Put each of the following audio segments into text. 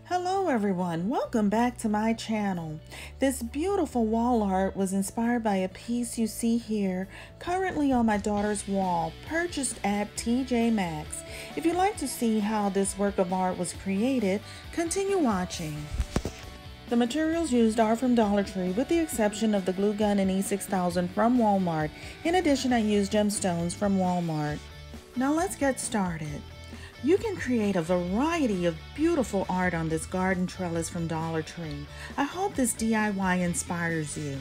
Hello everyone, welcome back to my channel. This beautiful wall art was inspired by a piece you see here, currently on my daughter's wall, purchased at TJ Maxx. If you'd like to see how this work of art was created, continue watching. The materials used are from Dollar Tree with the exception of the glue gun and E6000 from Walmart. In addition, I used gemstones from Walmart. Now let's get started. You can create a variety of beautiful art on this garden trellis from Dollar Tree. I hope this DIY inspires you.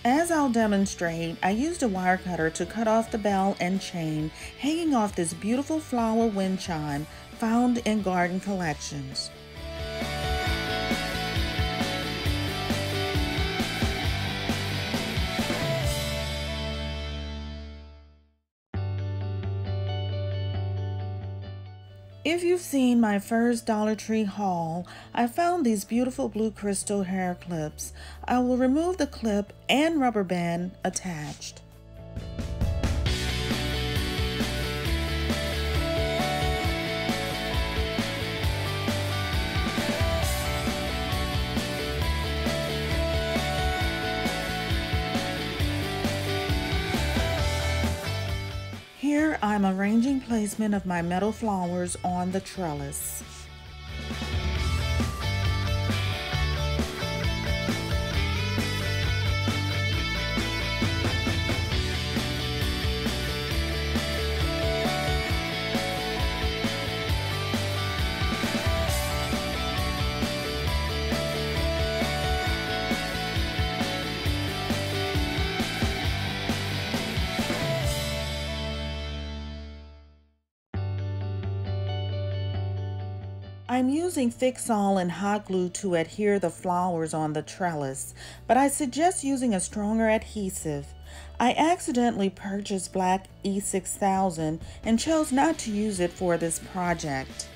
As I'll demonstrate, I used a wire cutter to cut off the bell and chain hanging off this beautiful flower wind chime found in garden collections. If you've seen my first Dollar Tree haul, I found these beautiful blue crystal hair clips. I will remove the clip and rubber band attached. Here I'm arranging placement of my metal flowers on the trellis. I'm using Fix-All and hot glue to adhere the flowers on the trellis, but I suggest using a stronger adhesive. I accidentally purchased black E6000 and chose not to use it for this project.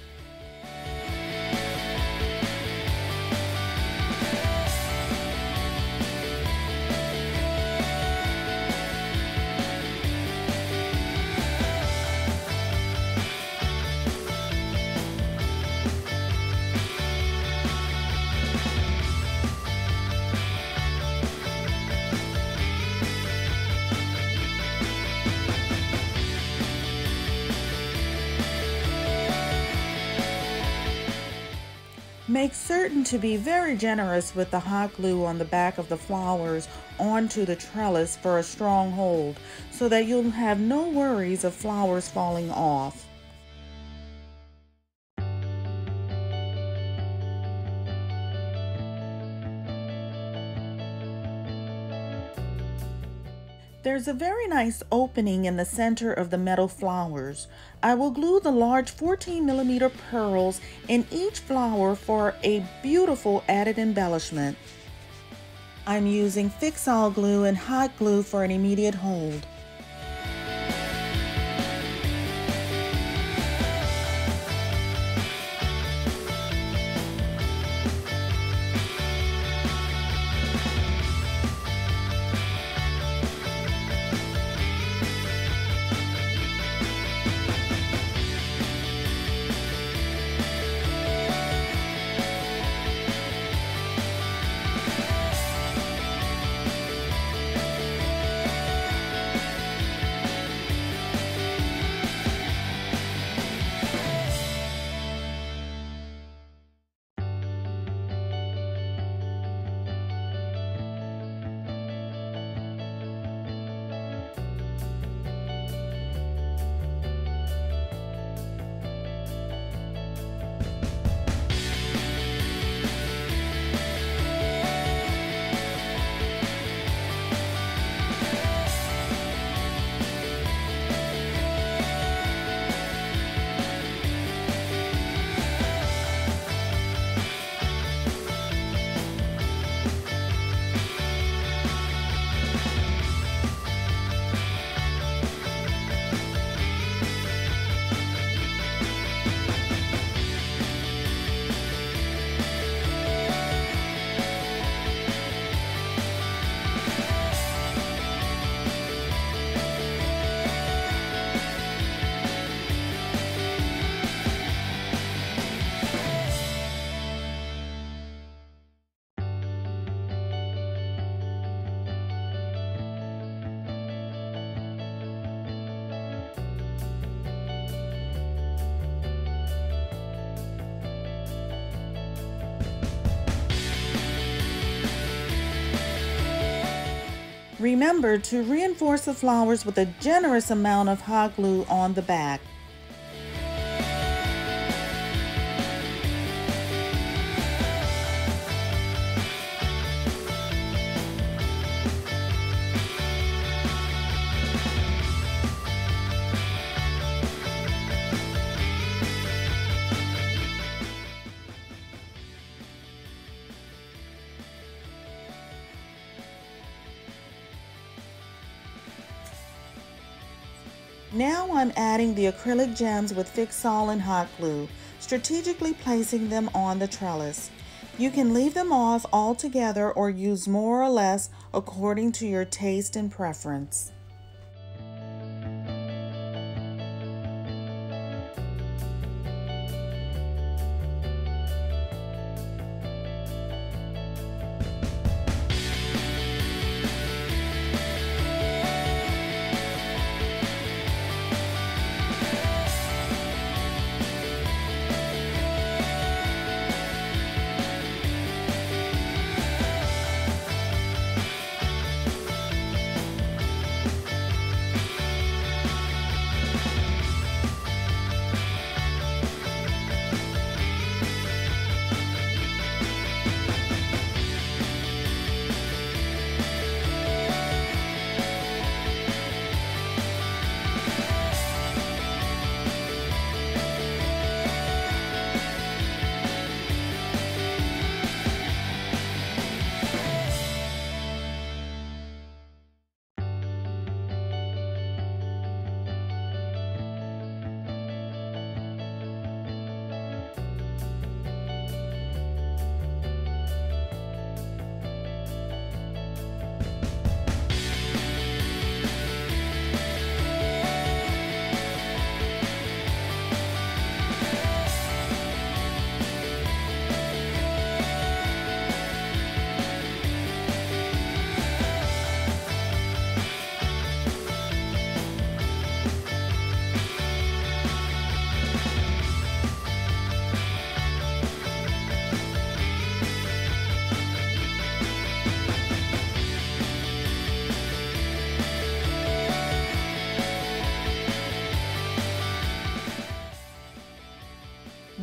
Make certain to be very generous with the hot glue on the back of the flowers onto the trellis for a strong hold so that you'll have no worries of flowers falling off. There's a very nice opening in the center of the metal flowers. I will glue the large 14mm pearls in each flower for a beautiful added embellishment. I'm using Fix-All glue and hot glue for an immediate hold. Remember to reinforce the flowers with a generous amount of hot glue on the back. Now I'm adding the acrylic gems with Fix-All and hot glue, strategically placing them on the trellis. You can leave them off altogether or use more or less according to your taste and preference.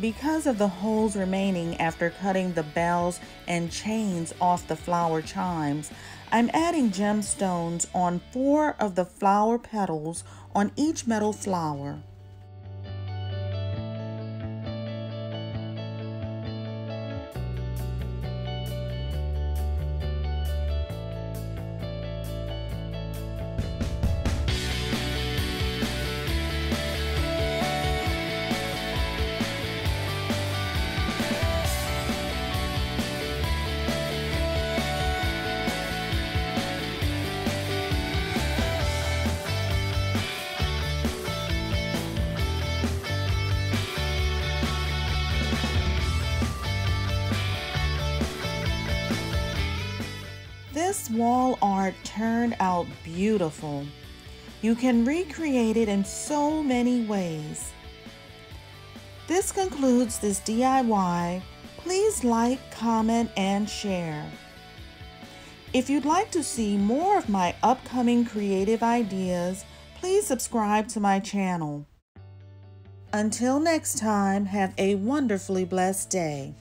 Because of the holes remaining after cutting the bells and chains off the flower chimes, I'm adding gemstones on 4 of the flower petals on each metal flower. This wall art turned out beautiful. You can recreate it in so many ways. This concludes this DIY. Please like, comment, and share. If you'd like to see more of my upcoming creative ideas, please subscribe to my channel. Until next time, have a wonderfully blessed day.